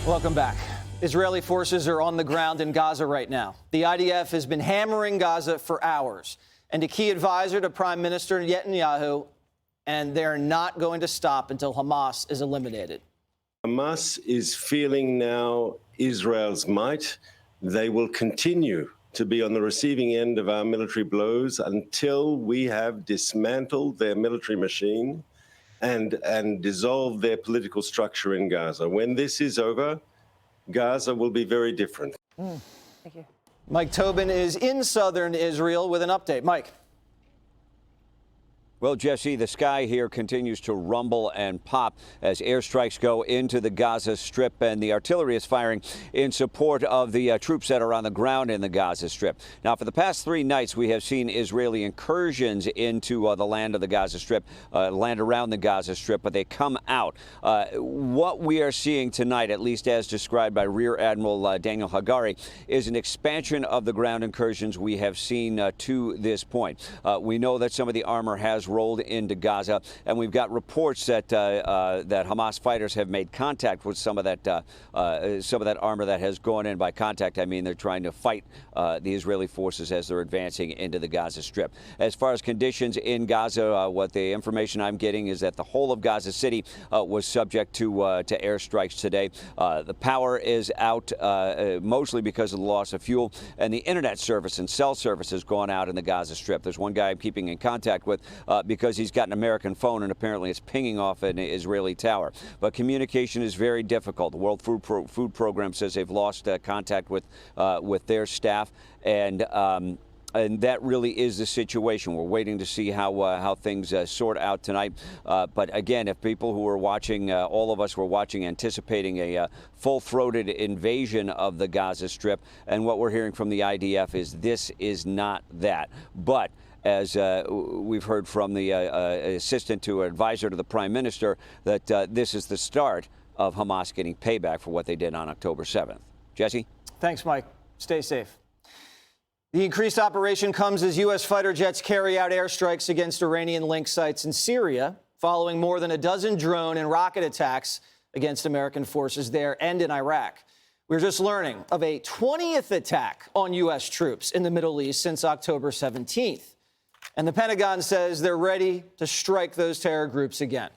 Welcome back. Israeli forces are on the ground in Gaza right now. The IDF has been hammering Gaza for hours. And a key advisor to Prime Minister Netanyahu, and they're not going to stop until Hamas is eliminated. Hamas is feeling now Israel's might. They will continue to be on the receiving end of our military blows until we have dismantled their military machine and dissolved their political structure in Gaza. When this is over, Gaza will be very different. Thank you. Mike Tobin is in southern Israel with an update. Mike. Well, Jesse, the sky here continues to rumble and pop as airstrikes go into the Gaza Strip, and the artillery is firing in support of the troops that are on the ground in the Gaza Strip. Now, for the past 3 nights, we have seen Israeli incursions into the land of the Gaza Strip, land around the Gaza Strip, but they come out. What we are seeing tonight, at least as described by Rear Admiral Daniel Hagari, is an expansion of the ground incursions we have seen to this point. We know that some of the armor has rolled into Gaza, and we've got reports that that Hamas fighters have made contact with some of that armor that has gone in. By contact, I mean they're trying to fight the Israeli forces as they're advancing into the Gaza Strip. As far as conditions in Gaza, what the information I'm getting is that the whole of Gaza City was subject to airstrikes today. The power is out mostly because of the loss of fuel, and the internet service and cell service has gone out in the Gaza Strip. There's one guy I'm keeping in contact with because he's got an American phone, and apparently it's pinging off an Israeli tower. But communication is very difficult. The World Food Program says they've lost contact with their staff, and that really is the situation. We're waiting to see how things sort out tonight. But again, if people who are watching, all of us were watching, anticipating a full-throated invasion of the Gaza Strip, and what we're hearing from the IDF is this is not that. But as we've heard from the assistant to advisor to the prime minister, that this is the start of Hamas getting payback for what they did on October 7th. Jesse? Thanks, Mike. Stay safe. The increased operation comes as U.S. fighter jets carry out airstrikes against Iranian link sites in Syria, following more than a dozen drone and rocket attacks against American forces there and in Iraq. We're just learning of a 20th attack on U.S. troops in the Middle East since October 17th. And the Pentagon says they're ready to strike those terror groups again.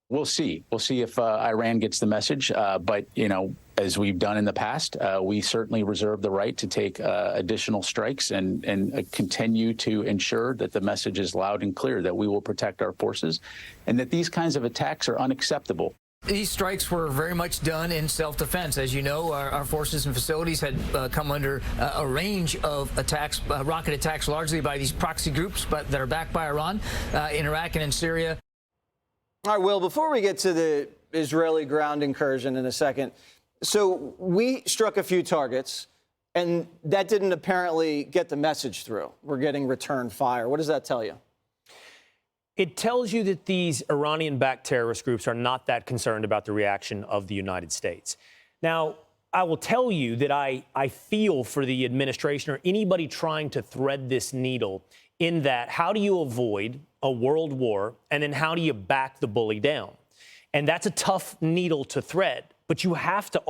We'll see. We'll see if Iran gets the message. But, you know, as we've done in the past, we certainly reserve the right to take additional strikes and continue to ensure that the message is loud and clear, that we will protect our forces and that these kinds of attacks are unacceptable. These strikes were very much done in self-defense. As you know, our forces and facilities had come under a range of attacks, rocket attacks, largely by these proxy groups, but that are backed by Iran in Iraq and in Syria. All right, Will, before we get to the Israeli ground incursion in a second, so we struck a few targets, and that didn't apparently get the message through. We're getting return fire. What does that tell you? It tells you that these Iranian-backed terrorist groups are not that concerned about the reaction of the United States. Now, I will tell you that I feel for the administration or anybody trying to thread this needle in that how do you avoid a world war, and then how do you back the bully down? And that's a tough needle to thread, but you have to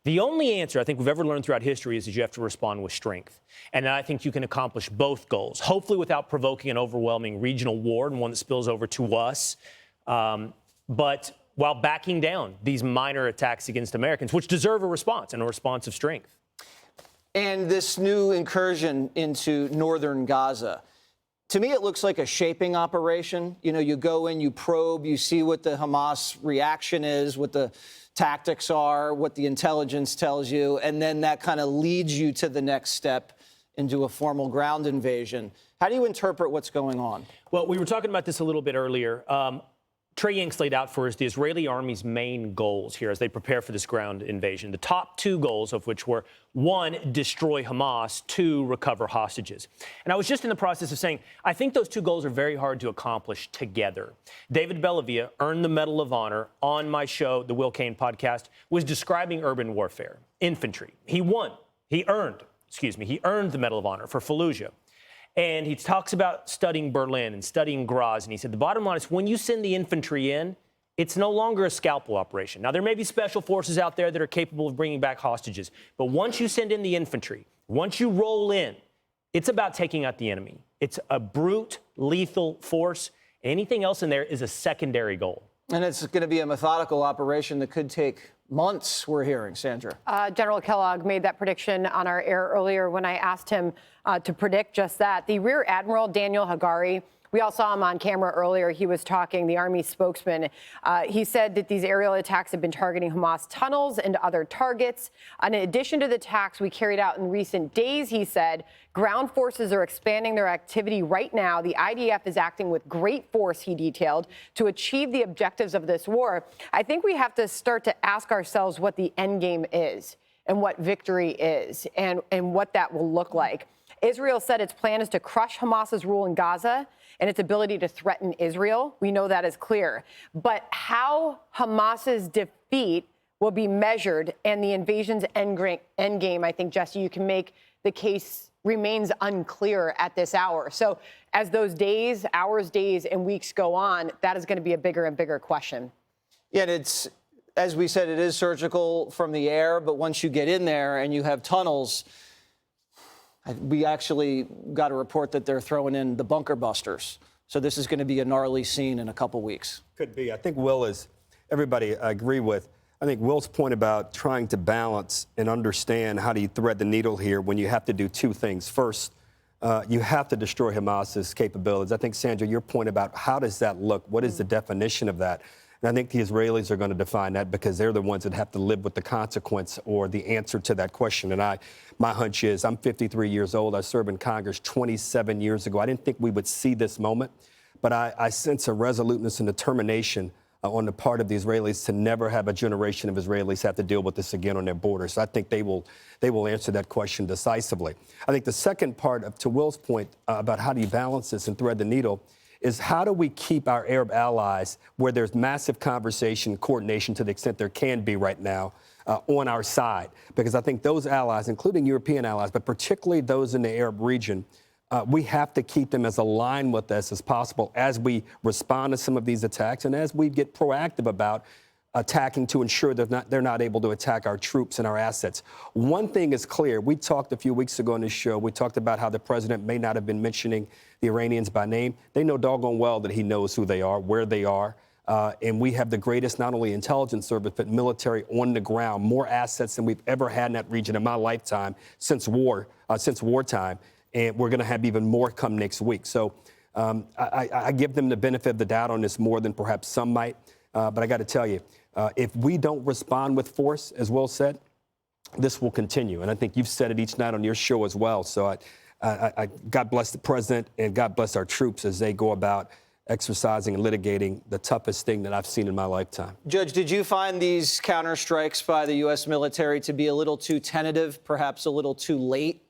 the only answer I think we've ever learned throughout history is that you have to respond with strength. And I think you can accomplish both goals, hopefully without provoking an overwhelming regional war and one that spills over to us, but while backing down these minor attacks against Americans, which deserve a response and a response of strength. And this new incursion into northern Gaza, to me, it looks like a shaping operation. You know, you go in, you probe, you see what the Hamas reaction is, what the tactics are, what the intelligence tells you, and then that kind of leads you to the next step into a formal ground invasion. How do you interpret what's going on? Well, we were talking about this a little bit earlier. Trey Yanks laid out for us the Israeli army's main goals here as they prepare for this ground invasion. The top 2 goals of which were, 1, destroy Hamas, 2, recover hostages. And I was just in the process of saying, I think those 2 goals are very hard to accomplish together. David Bellavia earned the Medal of Honor on my show, the Will Cain podcast, was describing urban warfare, infantry. He earned the Medal of Honor for Fallujah. And he talks about studying Berlin and studying Graz. And he said, the bottom line is when you send the infantry in, It's no longer a scalpel operation. Now, there may be special forces out there that are capable of bringing back hostages, but once you send in the infantry, once you roll in, it's about taking out the enemy. It's a brute, lethal force. Anything else in there is a secondary goal. And it's going to be a methodical operation that could take months, we're hearing. Sandra. General Kellogg made that prediction on our air earlier when I asked him to predict just that. The Rear Admiral Daniel Hagari, we all saw him on camera earlier. He was talking, the Army spokesman. He said that these aerial attacks have been targeting Hamas tunnels and other targets. And in addition to the attacks we carried out in recent days, he said, ground forces are expanding their activity right now. The IDF is acting with great force, he detailed, to achieve the objectives of this war. I think we have to start to ask ourselves what the end game is and what victory is and what that will look like. Israel said its plan is to crush Hamas's rule in Gaza and its ability to threaten Israel. We know that is clear. But how Hamas's defeat will be measured and the invasion's endgame, I think, Jesse, you can make the case remains unclear at this hour. So as those days, hours, days, and weeks go on, that is going to be a bigger and bigger question. Yeah, and it's, as we said, it is surgical from the air, but once you get in there and you have tunnels, we actually got a report that they're throwing in the bunker busters. So this is going to be a gnarly scene in a couple weeks. Could be. I think Will is, everybody I agree with. I think Will's point about trying to balance and understand how do you thread the needle here when you have to do two things. First, you have to destroy Hamas's capabilities. I think, Sandra, your point about how does that look? What is the definition of that? And I think the Israelis are going to define that because they're the ones that have to live with the consequence or the answer to that question. And my hunch is I'm 53 years old. I served in Congress 27 years ago. I didn't think we would see this moment, but I sense a resoluteness and determination on the part of the Israelis to never have a generation of Israelis have to deal with this again on their borders. So I think they will answer that question decisively. I think the second part to Will's point about how do you balance this and thread the needle is how do we keep our Arab allies, where there's massive conversation, coordination to the extent there can be right now, on our side? Because I think those allies, including European allies, but particularly those in the Arab region, we have to keep them as aligned with us as possible as we respond to some of these attacks and as we get proactive about attacking to ensure that they're not able to attack our troops and our assets. One thing is clear. We talked a few weeks ago on this show. We talked about how the president may not have been mentioning the Iranians by name. They know doggone well that he knows who they are, where they are. And we have the greatest not only intelligence service, but military on the ground, more assets than we've ever had in that region in my lifetime since wartime. And we're going to have even more come next week. So I give them the benefit of the doubt on this more than perhaps some might. But I got to tell you, if we don't respond with force, as Will said, this will continue. And I think you've said it each night on your show as well. So I God bless the president and God bless our troops as they go about exercising and litigating the toughest thing that I've seen in my lifetime. Judge, did you find these counterstrikes by the U.S. military to be a little too tentative, perhaps a little too late?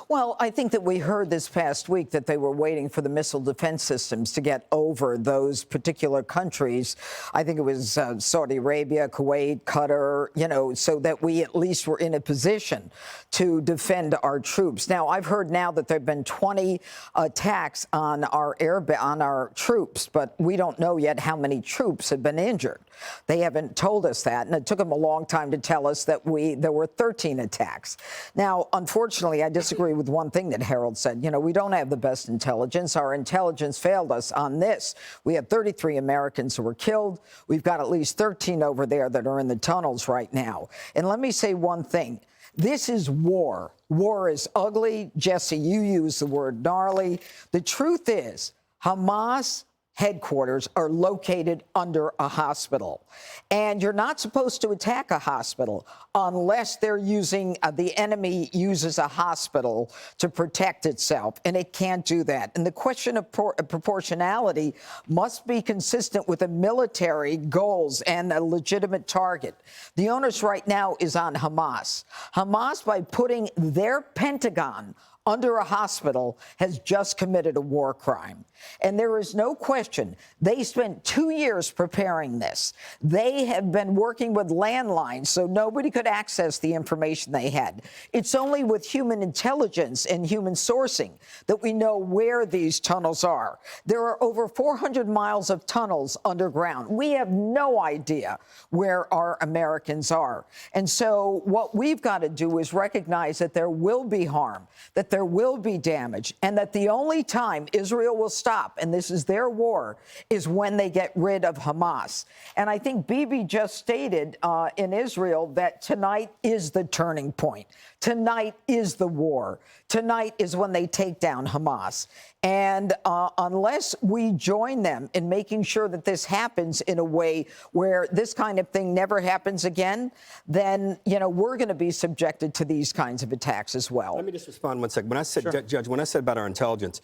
Well, I think that we heard this past week that they were waiting for the missile defense systems to get over those particular countries. I think it was Saudi Arabia, Kuwait, Qatar, so that we at least were in a position to defend our troops. Now, I've heard now that there have been 20 attacks on our troops, but we don't know yet how many troops have been injured. They haven't told us that, and it took them a long time to tell us that there were 13 attacks. Now, unfortunately, I disagree with one thing that Harold said. We don't have the best intelligence. Our intelligence failed us on this. We have 33 Americans who were killed. We've got at least 13 over there that are in the tunnels right now. And let me say one thing. This is war. War is ugly. Jesse, you use the word gnarly. The truth is, Hamas headquarters are located under a hospital. And you're not supposed to attack a hospital unless they're the enemy uses a hospital to protect itself. And it can't do that. And the question of proportionality must be consistent with the military goals and a legitimate target. The onus right now is on Hamas. Hamas, by putting their Pentagon under a hospital has just committed a war crime. And there is no question they spent 2 years preparing this. They have been working with landlines so nobody could access the information they had. It's only with human intelligence and human sourcing that we know where these tunnels are. There are over 400 miles of tunnels underground. We have no idea where our Americans are. And so what we've got to do is recognize that there will be harm, that there will be damage, and that the only time Israel will stop, and this is their war, is when they get rid of Hamas. And I think Bibi just stated in Israel that tonight is the turning point. Tonight is the war. Tonight is when they take down Hamas. And unless we join them in making sure that this happens in a way where this kind of thing never happens again, then, you know, we're going to be subjected to these kinds of attacks as well. Let me just respond 1 second. When I said, Judge, when I said about our intelligence,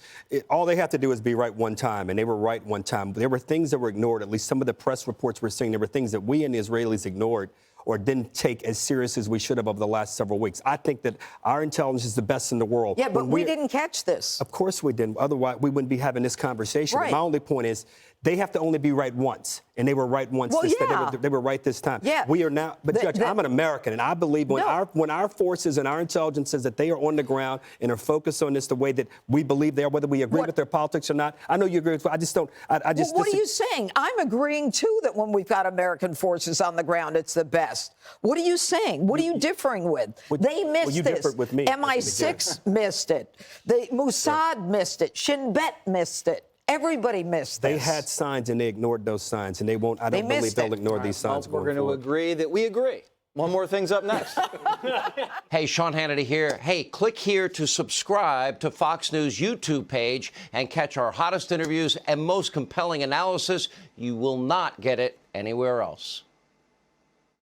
all they have to do is be right one time, and they were right one time. There were things that were ignored. At least some of the press reports we're seeing, there were things that we and the Israelis ignored or didn't take as serious as we should have over the last several weeks. I think that our intelligence is the best in the world. Yeah, but we didn't catch this. Of course we didn't. Otherwise, we wouldn't be having this conversation. Right. My only point is they have to only be right once, and they were right once. Well, They were right this time. Yeah. We are now, but Judge, I'm an American, and I believe when our forces and our intelligence says that they are on the ground and are focused on this the way that we believe they are, whether we agree with their politics or not. I know you agree with. I just don't. I just. Well, what are you saying? I'm agreeing too that when we've got American forces on the ground, it's the best. What are you saying? What are you differing with? They missed you this. differed with me. MI6 missed it. The Mossad missed it. Shin Bet missed it. Everybody missed this. They had signs and they ignored those signs, and they won't. I don't believe they'll ignore these signs. We're going to agree that we agree. One more thing's up next. Hey, Sean Hannity here. Hey, click here to subscribe to Fox News YouTube page and catch our hottest interviews and most compelling analysis. You will not get it anywhere else.